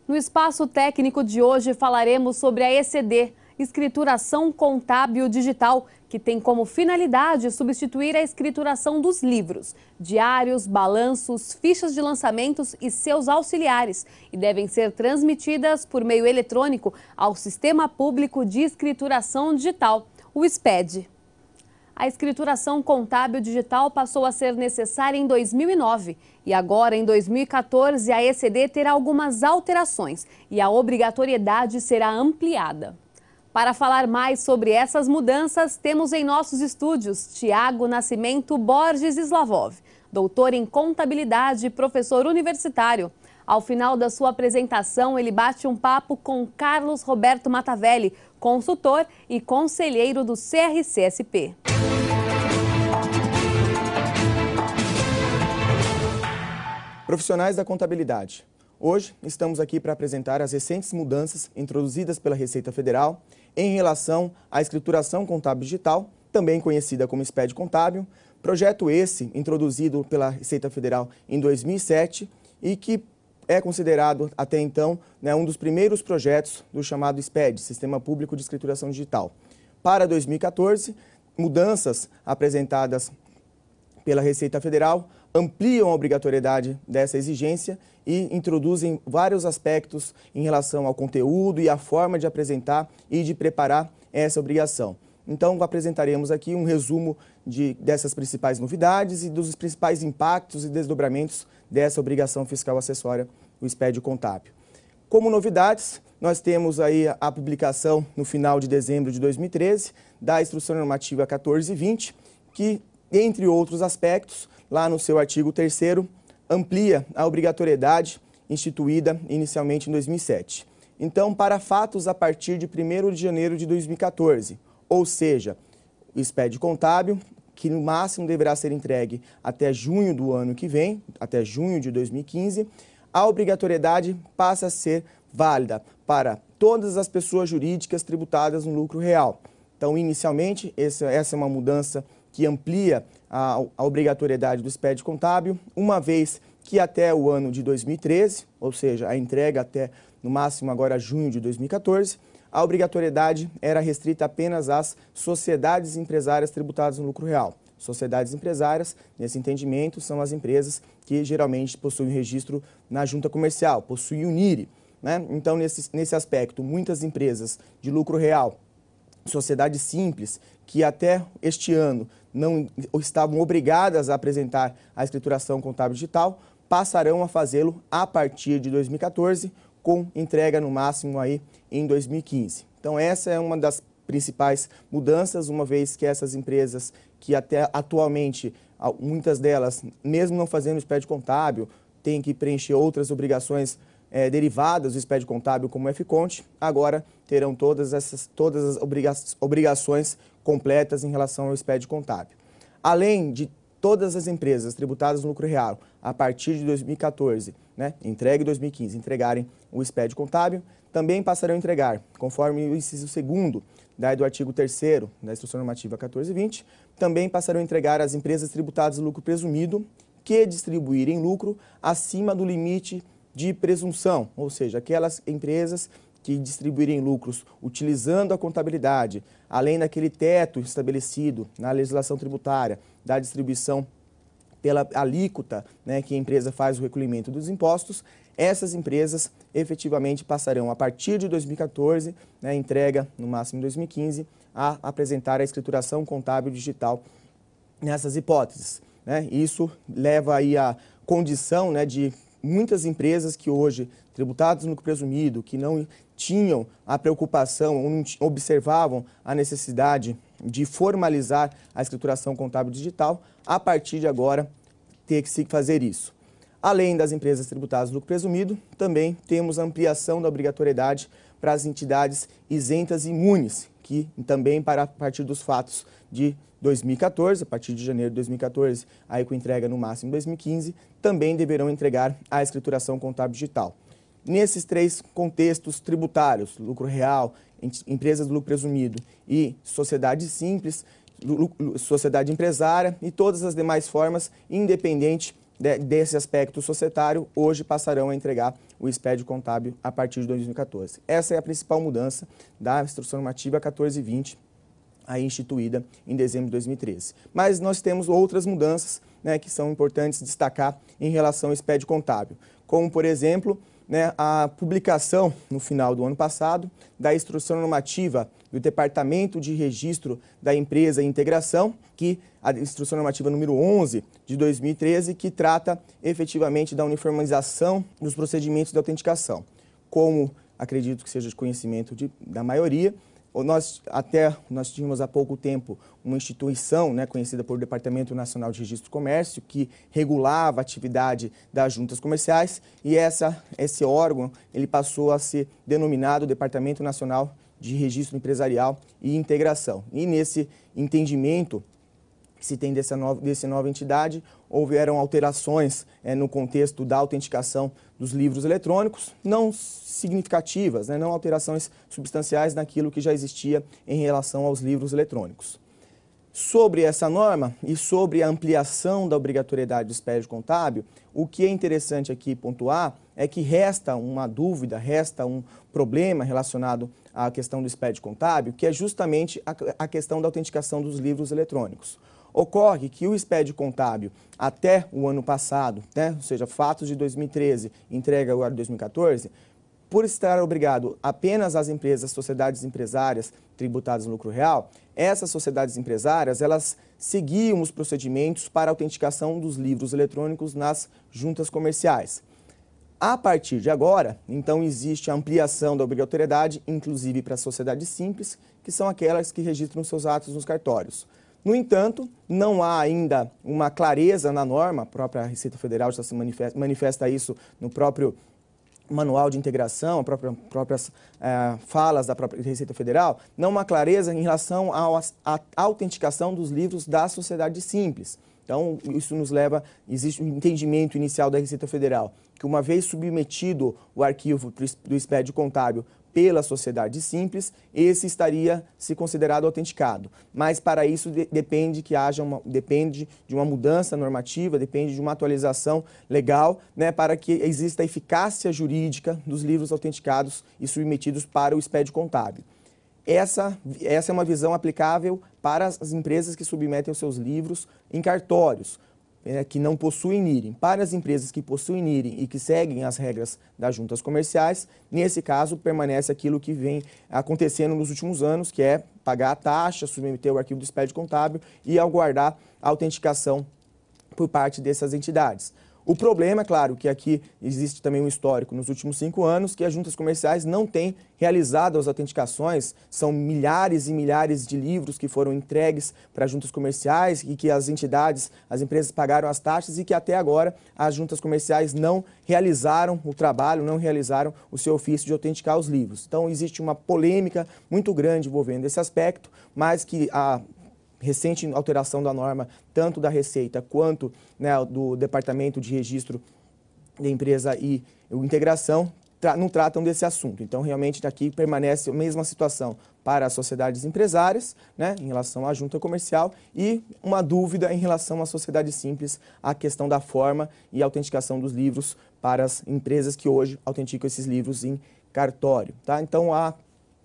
No espaço técnico de hoje falaremos sobre a ECD, Escrituração Contábil Digital, que tem como finalidade substituir a escrituração dos livros, diários, balanços, fichas de lançamentos e seus auxiliares, e devem ser transmitidas por meio eletrônico ao Sistema Público de Escrituração Digital, o SPED. A escrituração contábil digital passou a ser necessária em 2009 e agora, em 2014, a ECD terá algumas alterações e a obrigatoriedade será ampliada. Para falar mais sobre essas mudanças, temos em nossos estúdios Tiago Nascimento Borges Slavov, doutor em contabilidade e professor universitário. Ao final da sua apresentação, ele bate um papo com Carlos Roberto Matavelli, consultor e conselheiro do CRC-SP. Profissionais da contabilidade. Hoje estamos aqui para apresentar as recentes mudanças introduzidas pela Receita Federal em relação à escrituração contábil digital, também conhecida como SPED contábil, projeto esse introduzido pela Receita Federal em 2007 e que é considerado até então um dos primeiros projetos do chamado SPED, Sistema Público de Escrituração Digital. Para 2014, mudanças apresentadas pela Receita Federal ampliam a obrigatoriedade dessa exigência e introduzem vários aspectos em relação ao conteúdo e à forma de apresentar e de preparar essa obrigação. Então, apresentaremos aqui um resumo dessas principais novidades e dos principais impactos e desdobramentos dessa obrigação fiscal acessória, o SPED contábil. Como novidades, nós temos aí a publicação no final de dezembro de 2013 da Instrução Normativa 1420, que, entre outros aspectos, lá no seu artigo 3º, amplia a obrigatoriedade instituída inicialmente em 2007. Então, para fatos a partir de 1º de janeiro de 2014, ou seja, o SPED contábil, que no máximo deverá ser entregue até junho do ano que vem, até junho de 2015, a obrigatoriedade passa a ser válida para todas as pessoas jurídicas tributadas no lucro real. Então, inicialmente, essa é uma mudança que amplia a obrigatoriedade do SPED contábil, uma vez que até o ano de 2013, ou seja, a entrega até no máximo agora junho de 2014, a obrigatoriedade era restrita apenas às sociedades empresárias tributadas no lucro real. Sociedades empresárias, nesse entendimento, são as empresas que geralmente possuem registro na junta comercial, possuem o NIRE, né? Então, nesse aspecto, muitas empresas de lucro real, sociedades simples, que até este ano não estavam obrigadas a apresentar a escrituração contábil digital, passarão a fazê-lo a partir de 2014, com entrega no máximo aí em 2015. Então essa é uma das principais mudanças, uma vez que essas empresas que até atualmente, muitas delas, mesmo não fazendo o SPED contábil, têm que preencher outras obrigações derivadas do SPED contábil como o FCONT, agora terão todas as obrigações completas em relação ao SPED contábil. Além de todas as empresas tributadas no lucro real, a partir de 2014, entregue 2015, entregarem o SPED contábil, também passarão a entregar, conforme o inciso 2º do artigo 3º da Instrução Normativa 1420, também passarão a entregar as empresas tributadas no lucro presumido que distribuírem lucro acima do limite de presunção, ou seja, aquelas empresas que distribuírem lucros utilizando a contabilidade, além daquele teto estabelecido na legislação tributária da distribuição pela alíquota que a empresa faz o recolhimento dos impostos, essas empresas efetivamente passarão, a partir de 2014, entrega no máximo em 2015, a apresentar a escrituração contábil digital nessas hipóteses. Isso leva aí a condição de muitas empresas que hoje, tributadas no lucro presumido, que não tinham a preocupação ou não observavam a necessidade de formalizar a escrituração contábil digital, a partir de agora ter que se fazer isso. Além das empresas tributadas no lucro presumido, também temos a ampliação da obrigatoriedade para as entidades isentas e imunes, que também a partir dos fatos de 2014, a partir de janeiro de 2014, aí com entrega no máximo em 2015, também deverão entregar a escrituração contábil digital. Nesses três contextos tributários, lucro real, empresas do lucro presumido e sociedade simples, sociedade empresária e todas as demais formas, independente desse aspecto societário, hoje passarão a entregar o expédio contábil a partir de 2014. Essa é a principal mudança da Instrução Normativa 1420, aí instituída em dezembro de 2013. Mas nós temos outras mudanças, né, que são importantes destacar em relação ao expédio contábil, como, por exemplo, né, a publicação, no final do ano passado, da Instrução Normativa do Departamento de Registro da Empresa e Integração, que a Instrução Normativa número 11 de 2013, que trata efetivamente da uniformização dos procedimentos de autenticação. Como acredito que seja de conhecimento da maioria, nós tínhamos há pouco tempo uma instituição, né, conhecida por Departamento Nacional de Registro do Comércio, que regulava a atividade das juntas comerciais, e esse órgão ele passou a ser denominado Departamento Nacional de Registro Empresarial e Integração. E nesse entendimento que se tem dessa nova entidade, houveram alterações no contexto da autenticação dos livros eletrônicos, não significativas, né, não alterações substanciais naquilo que já existia em relação aos livros eletrônicos. Sobre essa norma e sobre a ampliação da obrigatoriedade do expédio contábil, o que é interessante aqui pontuar é que resta uma dúvida, resta um problema relacionado à questão do expédio contábil, que é justamente a questão da autenticação dos livros eletrônicos. Ocorre que o expédio contábil, até o ano passado, né, ou seja, fatos de 2013, entrega agora de 2014, por estar obrigado apenas às empresas, sociedades empresárias tributadas no lucro real, essas sociedades empresárias, elas seguiam os procedimentos para a autenticação dos livros eletrônicos nas juntas comerciais. A partir de agora, então, existe a ampliação da obrigatoriedade, inclusive para as sociedades simples, que são aquelas que registram seus atos nos cartórios. No entanto, não há ainda uma clareza na norma, a própria Receita Federal já se manifesta isso no próprio Manual de Integração, próprias falas da própria Receita Federal, não há uma clareza em relação à autenticação dos livros da sociedade simples. Então, isso nos leva, existe um entendimento inicial da Receita Federal, que uma vez submetido o arquivo do expédio contábil pela sociedade simples, esse estaria se considerado autenticado. Mas para isso depende de uma mudança normativa, depende de uma atualização legal, né, para que exista a eficácia jurídica dos livros autenticados e submetidos para o expédio contábil. Essa é uma visão aplicável para as empresas que submetem os seus livros em cartórios, que não possuem NIRI. Para as empresas que possuem NIRI e que seguem as regras das juntas comerciais, nesse caso permanece aquilo que vem acontecendo nos últimos anos, que é pagar a taxa, submeter o arquivo do expédio contábil e aguardar a autenticação por parte dessas entidades. O problema, claro, que aqui existe também um histórico nos últimos 5 anos, que as juntas comerciais não têm realizado as autenticações, são milhares e milhares de livros que foram entregues para juntas comerciais e que as entidades, as empresas pagaram as taxas e que até agora as juntas comerciais não realizaram o trabalho, não realizaram o seu ofício de autenticar os livros. Então existe uma polêmica muito grande envolvendo esse aspecto, mas que a recente alteração da norma, tanto da Receita quanto, né, do Departamento de Registro da Empresa e Integração, não tratam desse assunto. Então, realmente, aqui permanece a mesma situação para as sociedades empresárias, né, em relação à junta comercial, e uma dúvida em relação à sociedade simples, a questão da forma e autenticação dos livros para as empresas que hoje autenticam esses livros em cartório. Tá? Então, há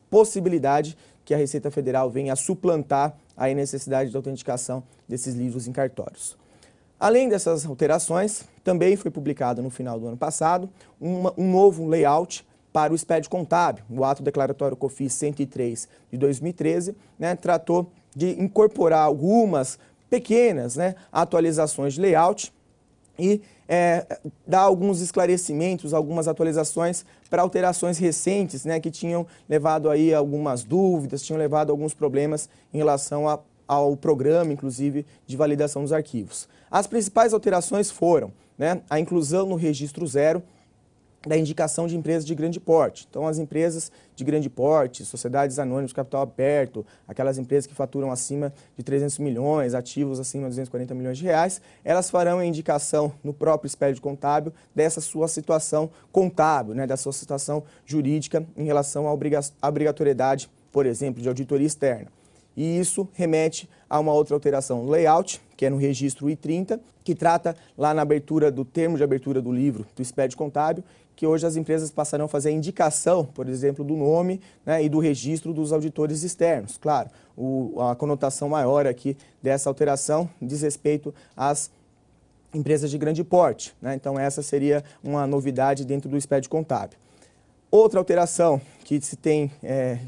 possibilidade que a Receita Federal venha a suplantar a necessidade de autenticação desses livros em cartórios. Além dessas alterações, também foi publicado no final do ano passado um novo layout para o expédio contábil. O ato declaratório COFINS 103 de 2013, né, tratou de incorporar algumas pequenas, né, atualizações de layout e dar alguns esclarecimentos, algumas atualizações para alterações recentes, né, que tinham levado aí algumas dúvidas, tinham levado alguns problemas em relação ao programa, inclusive, de validação dos arquivos. As principais alterações foram, né, a inclusão no registro zero da indicação de empresas de grande porte. Então, as empresas de grande porte, sociedades anônimas de capital aberto, aquelas empresas que faturam acima de 300 milhões, ativos acima de 240 milhões de reais, elas farão a indicação no próprio expédio contábil dessa sua situação contábil, né, da sua situação jurídica em relação à obrigatoriedade, por exemplo, de auditoria externa. E isso remete há uma outra alteração no layout, que é no registro I30, que trata lá na abertura do termo de abertura do livro do SPED contábil, que hoje as empresas passarão a fazer a indicação, por exemplo, do nome, né, e do registro dos auditores externos. Claro, a conotação maior aqui dessa alteração diz respeito às empresas de grande porte, né? Então essa seria uma novidade dentro do SPED contábil. Outra alteração que se tem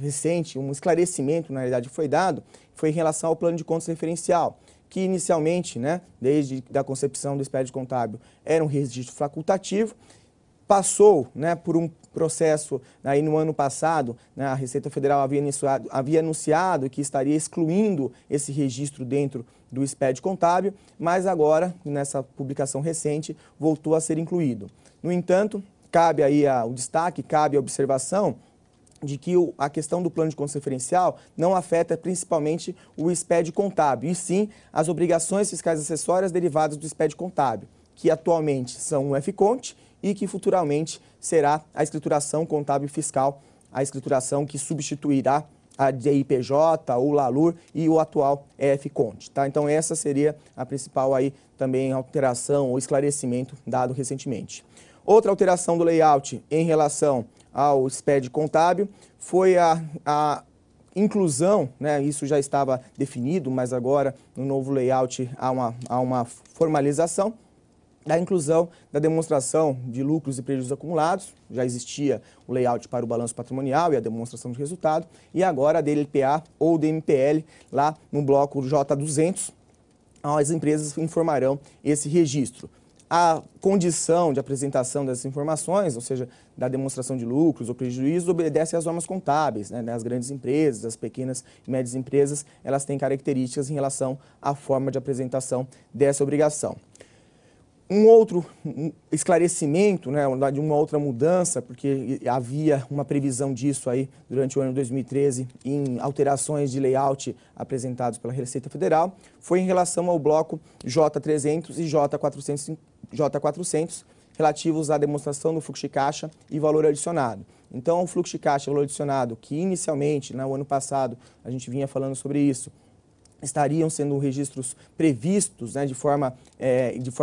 recente, um esclarecimento na realidade foi dado, foi em relação ao plano de contas referencial, que inicialmente, né, desde a concepção do SPED contábil, era um registro facultativo, passou, né, por um processo, aí no ano passado, né, a Receita Federal havia anunciado que estaria excluindo esse registro dentro do SPED contábil, mas agora, nessa publicação recente, voltou a ser incluído. No entanto, cabe aí o destaque, cabe a observação de que a questão do plano de contas referencial não afeta principalmente o SPED contábil, e sim as obrigações fiscais acessórias derivadas do SPED contábil, que atualmente são o FCONT e que futuramente será a escrituração contábil fiscal, a escrituração que substituirá a DIPJ, o LALUR e o atual FCONT. Tá? Então essa seria a principal aí também alteração ou esclarecimento dado recentemente. Outra alteração do layout em relação ao SPED contábil foi a inclusão, né, isso já estava definido, mas agora no novo layout há uma formalização da inclusão da demonstração de lucros e prejuízos acumulados. Já existia o layout para o balanço patrimonial e a demonstração de resultado, e agora a DLPA ou DMPL lá no bloco J200, as empresas informarão esse registro. A condição de apresentação dessas informações, ou seja, da demonstração de lucros ou prejuízos, obedece às normas contábeis, né? As grandes empresas, as pequenas e médias empresas, elas têm características em relação à forma de apresentação dessa obrigação. Um outro esclarecimento, né, de uma outra mudança, porque havia uma previsão disso aí durante o ano 2013 em alterações de layout apresentados pela Receita Federal, foi em relação ao bloco J300 e J400 relativos à demonstração do fluxo de caixa e valor adicionado. Então, o fluxo de caixa e valor adicionado, que inicialmente, no ano passado, a gente vinha falando sobre isso, estariam sendo registros previstos, né, de forma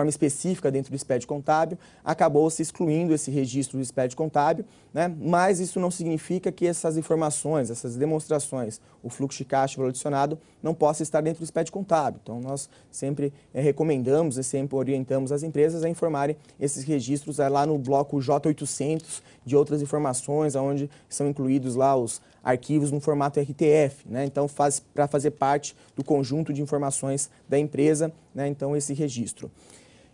específica dentro do SPED contábil, acabou se excluindo esse registro do SPED contábil, né, mas isso não significa que essas informações, essas demonstrações, o fluxo de caixa e valor adicionado, não possa estar dentro do SPED contábil. Então, nós sempre recomendamos e sempre orientamos as empresas a informarem esses registros lá no bloco J800 de outras informações, onde são incluídos lá os arquivos no formato RTF, né? Então, para fazer parte do conjunto de informações da empresa, né? Então, esse registro.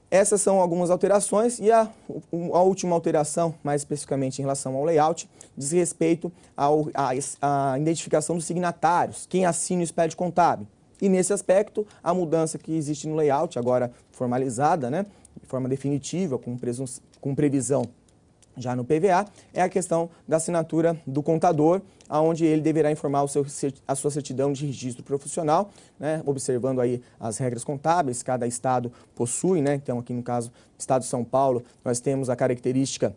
Essas são algumas alterações e a última alteração, mais especificamente em relação ao layout, diz respeito à identificação dos signatários, quem assina o SPED contábil. E nesse aspecto, a mudança que existe no layout, agora formalizada, né? De forma definitiva, com previsão já no PVA, é a questão da assinatura do contador, onde ele deverá informar a sua certidão de registro profissional, né, observando aí as regras contábeis, cada estado possui, né, então aqui no caso do estado de São Paulo, nós temos a característica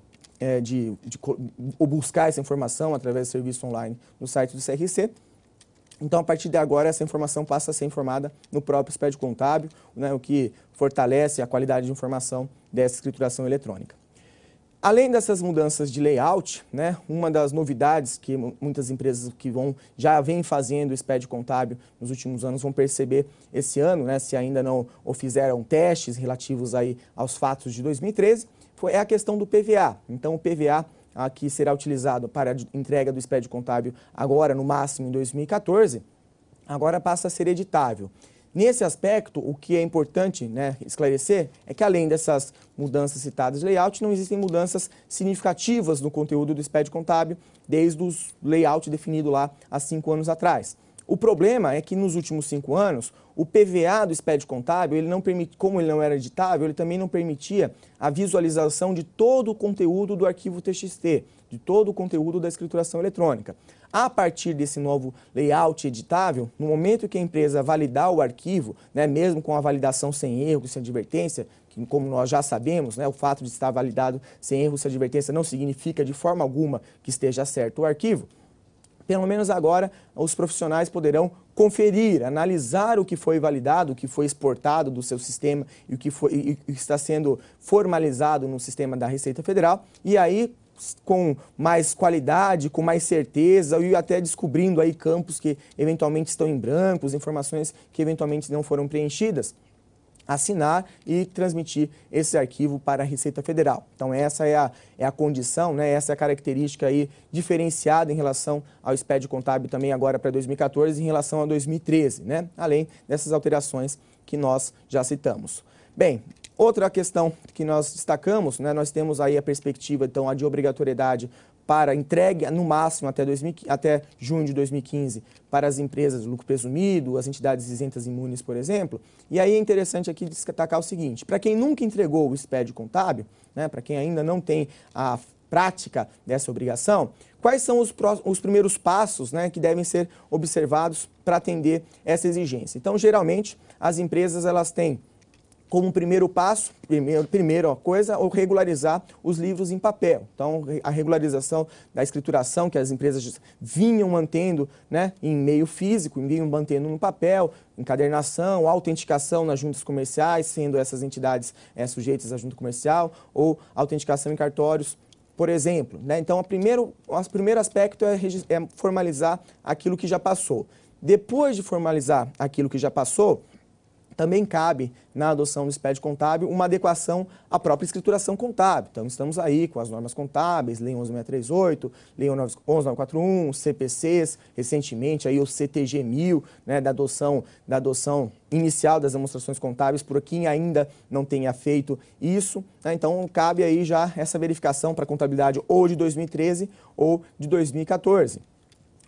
de buscar essa informação através do serviço online no site do CRC. Então, a partir de agora, essa informação passa a ser informada no próprio SPED contábil, né, o que fortalece a qualidade de informação dessa escrituração eletrônica. Além dessas mudanças de layout, né, uma das novidades que muitas empresas que já vêm fazendo o SPED contábil nos últimos anos vão perceber esse ano, né, se ainda não fizeram testes relativos aí aos fatos de 2013, é a questão do PVA. Então, o PVA que será utilizado para a entrega do SPED contábil agora, no máximo em 2014, agora passa a ser editável. Nesse aspecto, o que é importante, né, esclarecer é que, além dessas mudanças citadas de layout, não existem mudanças significativas no conteúdo do SPED contábil desde o layout definido lá há 5 anos atrás. O problema é que nos últimos 5 anos, o PVA do SPED contábil, como ele não era editável, ele também não permitia a visualização de todo o conteúdo do arquivo TXT, de todo o conteúdo da escrituração eletrônica. A partir desse novo layout editável, no momento que a empresa validar o arquivo, né, mesmo com a validação sem erro, sem advertência, que como nós já sabemos, né, o fato de estar validado sem erro, sem advertência não significa de forma alguma que esteja certo o arquivo, pelo menos agora, os profissionais poderão conferir, analisar o que foi validado, o que foi exportado do seu sistema e o que está sendo formalizado no sistema da Receita Federal, e aí, com mais qualidade, com mais certeza e até descobrindo aí campos que eventualmente estão em brancos, informações que eventualmente não foram preenchidas, assinar e transmitir esse arquivo para a Receita Federal. Então essa é a condição, né? Essa é a característica aí diferenciada em relação ao SPED contábil também agora para 2014 em relação a 2013, né? Além dessas alterações que nós já citamos. Bem, outra questão que nós destacamos, né? Nós temos aí a perspectiva, então, a de obrigatoriedade para entregue no máximo até junho de 2015 para as empresas de lucro presumido, as entidades isentas imunes, por exemplo. E aí é interessante aqui destacar o seguinte, para quem nunca entregou o SPED contábil, né, para quem ainda não tem a prática dessa obrigação, quais são os primeiros passos, né, que devem ser observados para atender essa exigência? Então, geralmente, as empresas elas têm como primeiro passo, primeira coisa, regularizar os livros em papel. Então, a regularização da escrituração que as empresas vinham mantendo, né, em meio físico, vinham mantendo no papel, encadernação, autenticação nas juntas comerciais, sendo essas entidades sujeitas à junta comercial, ou autenticação em cartórios, por exemplo, né? Então, o primeiro aspecto é formalizar aquilo que já passou. Depois de formalizar aquilo que já passou, também cabe na adoção do SPED contábil uma adequação à própria escrituração contábil. Então, estamos aí com as normas contábeis, Lei 11.638, Lei 11.941, CPCs, recentemente aí o CTG 1000, né, da adoção inicial das demonstrações contábeis, por quem ainda não tenha feito isso, né? Então, cabe aí já essa verificação para a contabilidade ou de 2013 ou de 2014.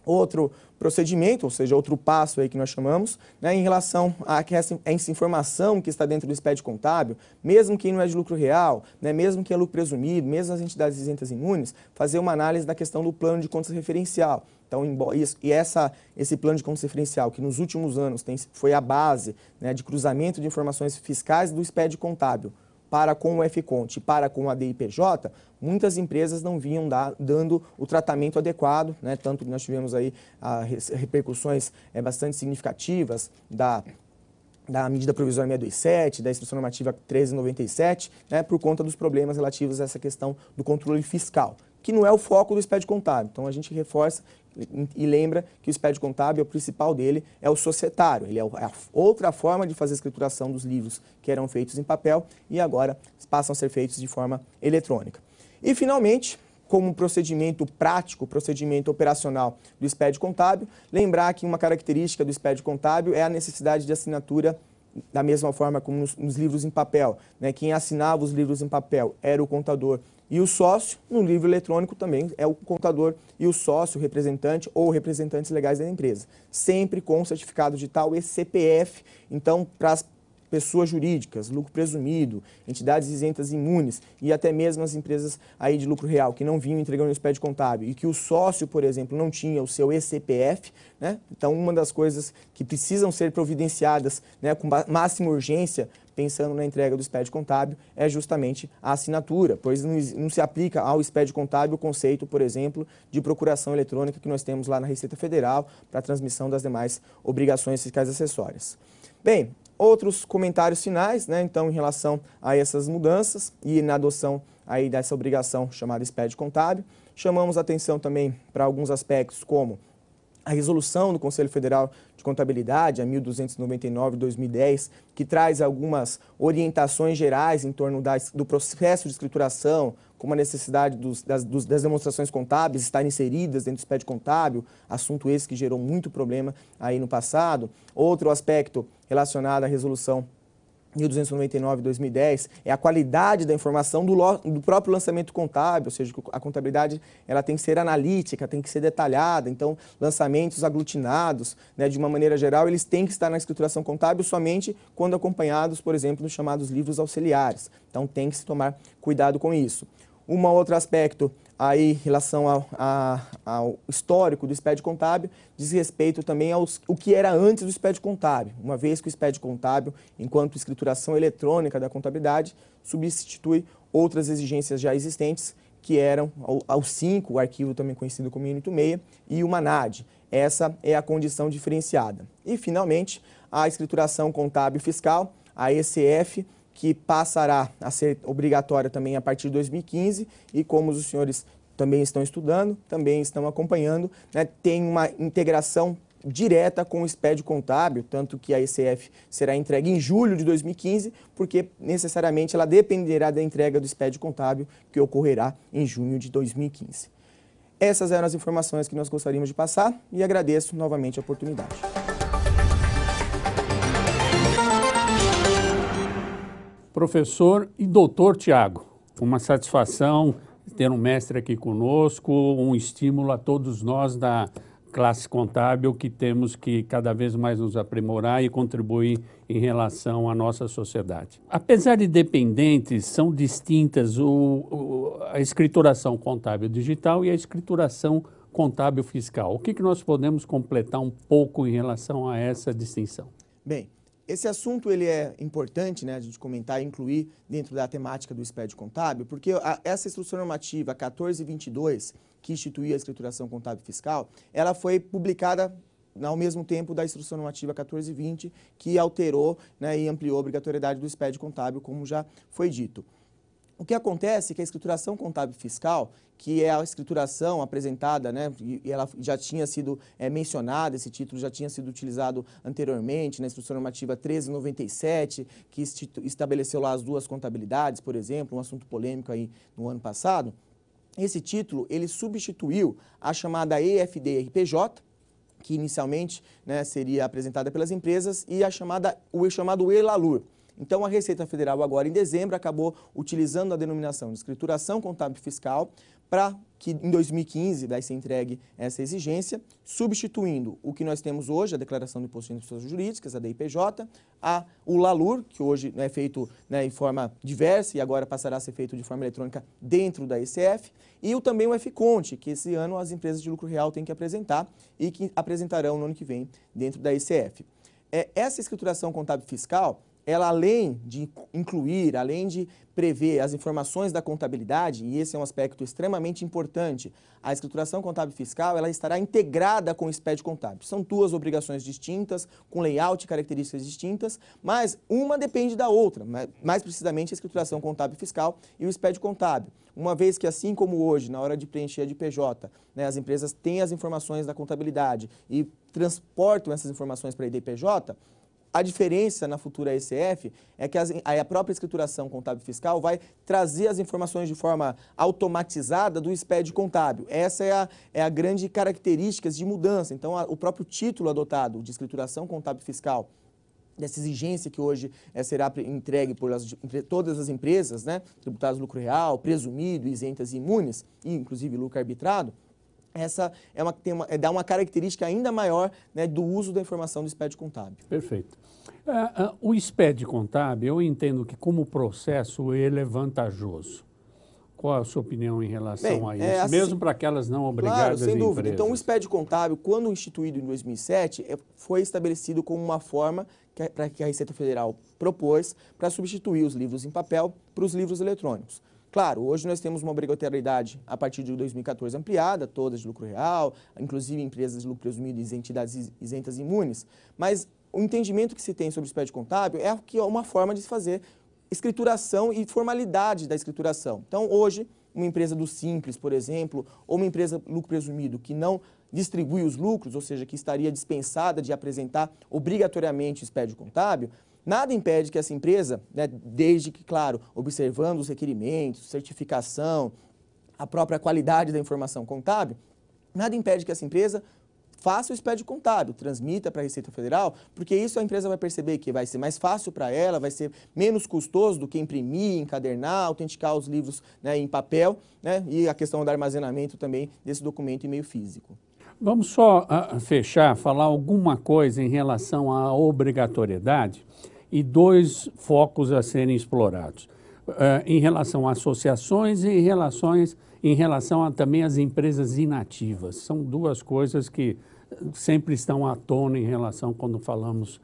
Outro procedimento, ou seja, outro passo aí que nós chamamos, né, em relação a essa informação que está dentro do SPED contábil, mesmo quem não é de lucro real, né, mesmo quem é lucro presumido, mesmo as entidades isentas imunes, fazer uma análise da questão do plano de contas referencial. Então, esse plano de contas referencial, que nos últimos anos foi a base, né, de cruzamento de informações fiscais do SPED contábil, para com o FCONT e para com a DIPJ, muitas empresas não vinham dando o tratamento adequado, né? Tanto que nós tivemos aí repercussões bastante significativas da medida provisória 627, da instrução normativa 1397, né? Por conta dos problemas relativos a essa questão do controle fiscal, que não é o foco do SPED contábil. Então, a gente reforça e lembra que o SPED contábil, o principal dele é o societário. Ele é a outra forma de fazer a escrituração dos livros que eram feitos em papel e agora passam a ser feitos de forma eletrônica. E, finalmente, como procedimento prático, procedimento operacional do SPED contábil, lembrar que uma característica do SPED contábil é a necessidade de assinatura da mesma forma como nos livros em papel, né? Quem assinava os livros em papel era o contador e o sócio. No livro eletrônico também é o contador e o sócio, o representante ou representantes legais da empresa, sempre com certificado digital e CPF. Então, para as pessoas jurídicas, lucro presumido, entidades isentas imunes e até mesmo as empresas aí de lucro real que não vinham entregando o SPED contábil e que o sócio, por exemplo, não tinha o seu eCPF, né? Então, uma das coisas que precisam ser providenciadas, né, com máxima urgência, pensando na entrega do SPED contábil, é justamente a assinatura, pois não se aplica ao SPED contábil o conceito, por exemplo, de procuração eletrônica que nós temos lá na Receita Federal para a transmissão das demais obrigações fiscais acessórias. Bem, outros comentários finais, né, então, em relação a essas mudanças e na adoção aí dessa obrigação chamada SPED contábil, chamamos a atenção também para alguns aspectos como a resolução do Conselho Federal de Contabilidade, a 1299 de 2010, que traz algumas orientações gerais em torno do processo de escrituração, como a necessidade das demonstrações contábeis estarem inseridas dentro do SPED contábil, assunto esse que gerou muito problema aí no passado. Outro aspecto relacionado à resolução 1299 de 2010 é a qualidade da informação do próprio lançamento contábil, ou seja, a contabilidade ela tem que ser analítica, tem que ser detalhada, então lançamentos aglutinados, né, de uma maneira geral, eles têm que estar na escrituração contábil somente quando acompanhados, por exemplo, dos chamados livros auxiliares. Então tem que se tomar cuidado com isso. Um outro aspecto aí em relação ao histórico do SPED contábil diz respeito também ao que era antes do SPED contábil, uma vez que o SPED contábil, enquanto escrituração eletrônica da contabilidade, substitui outras exigências já existentes que eram ao 5, o arquivo também conhecido como IN 86, e o MANAD. Essa é a condição diferenciada. E, finalmente, a escrituração contábil fiscal, a ECF, que passará a ser obrigatória também a partir de 2015, e como os senhores também estão estudando, também estão acompanhando, né, tem uma integração direta com o SPED contábil, tanto que a ECF será entregue em julho de 2015, porque necessariamente ela dependerá da entrega do SPED contábil, que ocorrerá em junho de 2015. Essas eram as informações que nós gostaríamos de passar e agradeço novamente a oportunidade. Professor e doutor Tiago, uma satisfação ter um mestre aqui conosco, um estímulo a todos nós da classe contábil que temos que cada vez mais nos aprimorar e contribuir em relação à nossa sociedade. Apesar de dependentes, são distintas a escrituração contábil digital e a escrituração contábil fiscal. O que nós podemos completar um pouco em relação a essa distinção? Bem, esse assunto ele é importante, né, a gente comentar e incluir dentro da temática do SPED contábil, porque essa instrução normativa 1422, que instituía a escrituração contábil fiscal, ela foi publicada ao mesmo tempo da instrução normativa 1420, que alterou, né, e ampliou a obrigatoriedade do SPED contábil, como já foi dito. O que acontece é que a escrituração contábil fiscal, que é a escrituração apresentada, né, e ela já tinha sido mencionada, esse título já tinha sido utilizado anteriormente na instrução normativa 1397, que estabeleceu lá as duas contabilidades, por exemplo, um assunto polêmico aí no ano passado. Esse título, ele substituiu a chamada EFD-RPJ, que inicialmente, né, seria apresentada pelas empresas, e o chamado ELALUR. Então, a Receita Federal, agora em dezembro, acabou utilizando a denominação de escrituração contábil fiscal para que em 2015 vai ser entregue essa exigência, substituindo o que nós temos hoje, a Declaração do Imposto de Pessoas Jurídicas, a DIPJ, o LALUR, que hoje é feito, né, em forma diversa e agora passará a ser feito de forma eletrônica dentro da ECF, e também o FCONT, que esse ano as empresas de lucro real têm que apresentar e que apresentarão no ano que vem dentro da ECF. Essa escrituração contábil fiscal, ela além de incluir, além de prever as informações da contabilidade, e esse é um aspecto extremamente importante, a escrituração contábil fiscal ela estará integrada com o SPED contábil. São duas obrigações distintas, com layout e características distintas, mas uma depende da outra, mais precisamente a escrituração contábil fiscal e o SPED contábil. Uma vez que, assim como hoje, na hora de preencher a DPJ, né, as empresas têm as informações da contabilidade e transportam essas informações para a IDPJ, a diferença na futura ECF é que a própria escrituração contábil fiscal vai trazer as informações de forma automatizada do SPED contábil. Essa é a grande característica de mudança. Então, o próprio título adotado de escrituração contábil fiscal, dessa exigência que hoje será entregue por todas as empresas, né, tributadas lucro real, presumido, isentas e imunes, e inclusive lucro arbitrado, essa dá uma característica ainda maior, né, do uso da informação do SPED contábil. Perfeito. O SPED contábil, eu entendo que como processo ele é vantajoso. Qual a sua opinião em relação a isso? Assim, mesmo para aquelas não obrigadas claro, sem dúvida. empresas. Então, o SPED contábil, quando instituído em 2007, foi estabelecido como uma forma que a Receita Federal propôs para substituir os livros em papel para os livros eletrônicos. Claro, hoje nós temos uma obrigatoriedade a partir de 2014 ampliada, todas de lucro real, inclusive empresas de lucro presumido e entidades isentas e imunes, mas o entendimento que se tem sobre o SPED contábil é que é uma forma de se fazer escrituração e formalidade da escrituração. Então, hoje, uma empresa do Simples, por exemplo, ou uma empresa lucro presumido que não distribui os lucros, ou seja, que estaria dispensada de apresentar obrigatoriamente o SPED contábil, nada impede que essa empresa, né, desde que, claro, observando os requerimentos, certificação, a própria qualidade da informação contábil, nada impede que essa empresa faça o SPED contábil, transmita para a Receita Federal, porque isso a empresa vai perceber que vai ser mais fácil para ela, vai ser menos custoso do que imprimir, encadernar, autenticar os livros, né, em papel, né, e a questão do armazenamento também desse documento em meio físico. Vamos só fechar, falar alguma coisa em relação à obrigatoriedade e dois focos a serem explorados. Em relação a associações e em relação também às empresas inativas. São duas coisas que sempre estão à tona em relação quando falamos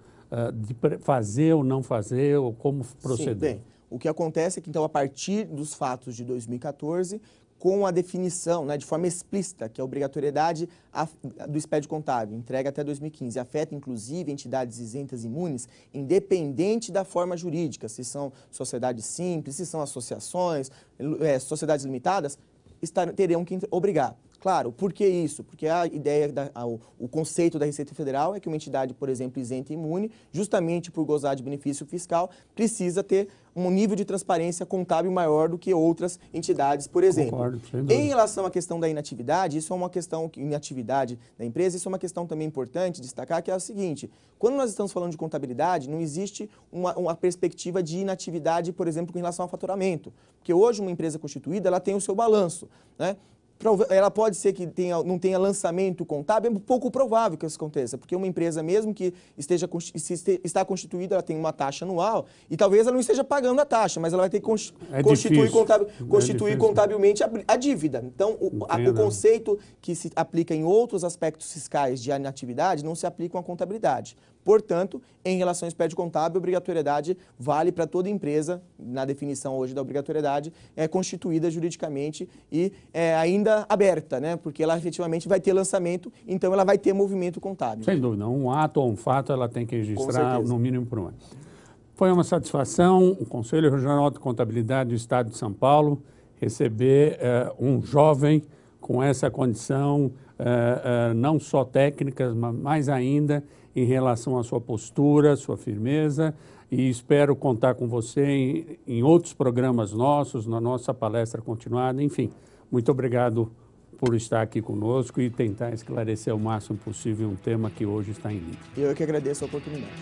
de fazer ou não fazer ou como proceder. Sim, bem, o que acontece é que, então, a partir dos fatos de 2014, com a definição, né, de forma explícita, que a obrigatoriedade do SPED contábil, entrega até 2015, afeta inclusive entidades isentas imunes, independente da forma jurídica, se são sociedades simples, se são associações, sociedades limitadas, teriam que obrigar. Claro, por que isso? Porque a ideia, o conceito da Receita Federal é que uma entidade, por exemplo, isenta e imune, justamente por gozar de benefício fiscal, precisa ter um nível de transparência contábil maior do que outras entidades, por exemplo. Concordo, em relação à questão da inatividade, isso é uma questão, inatividade da empresa, isso é uma questão também importante destacar, que é o seguinte: quando nós estamos falando de contabilidade, não existe uma perspectiva de inatividade, por exemplo, com relação ao faturamento. Porque hoje uma empresa constituída, ela tem o seu balanço, né? Ela pode ser que não tenha lançamento contábil, é pouco provável que isso aconteça, porque uma empresa mesmo que está constituída, ela tem uma taxa anual e talvez ela não esteja pagando a taxa, mas ela vai ter que constituir contabilmente a dívida. Então, o conceito que se aplica em outros aspectos fiscais de inatividade não se aplica à contabilidade. Portanto, em relação ao SPED contábil, a obrigatoriedade vale para toda empresa, na definição hoje da obrigatoriedade, é constituída juridicamente e ainda aberta, né? Porque ela efetivamente vai ter lançamento, então ela vai ter movimento contábil. Sem dúvida, um ato ou um fato ela tem que registrar no mínimo por um ano. Foi uma satisfação o Conselho Regional de Contabilidade do Estado de São Paulo receber um jovem com essa condição, não só técnicas, mas mais ainda em relação à sua postura, sua firmeza, e espero contar com você em outros programas nossos, na nossa palestra continuada, enfim. Muito obrigado por estar aqui conosco e tentar esclarecer o máximo possível um tema que hoje está em linha. Eu que agradeço a oportunidade.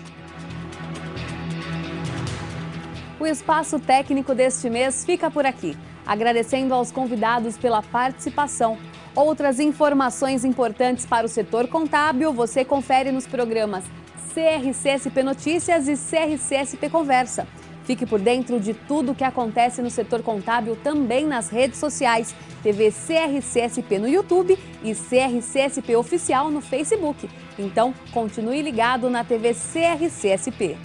O Espaço Técnico deste mês fica por aqui, agradecendo aos convidados pela participação. Outras informações importantes para o setor contábil você confere nos programas CRCSP Notícias e CRCSP Conversa. Fique por dentro de tudo o que acontece no setor contábil também nas redes sociais, TV CRCSP no YouTube e CRCSP Oficial no Facebook. Então, continue ligado na TV CRCSP.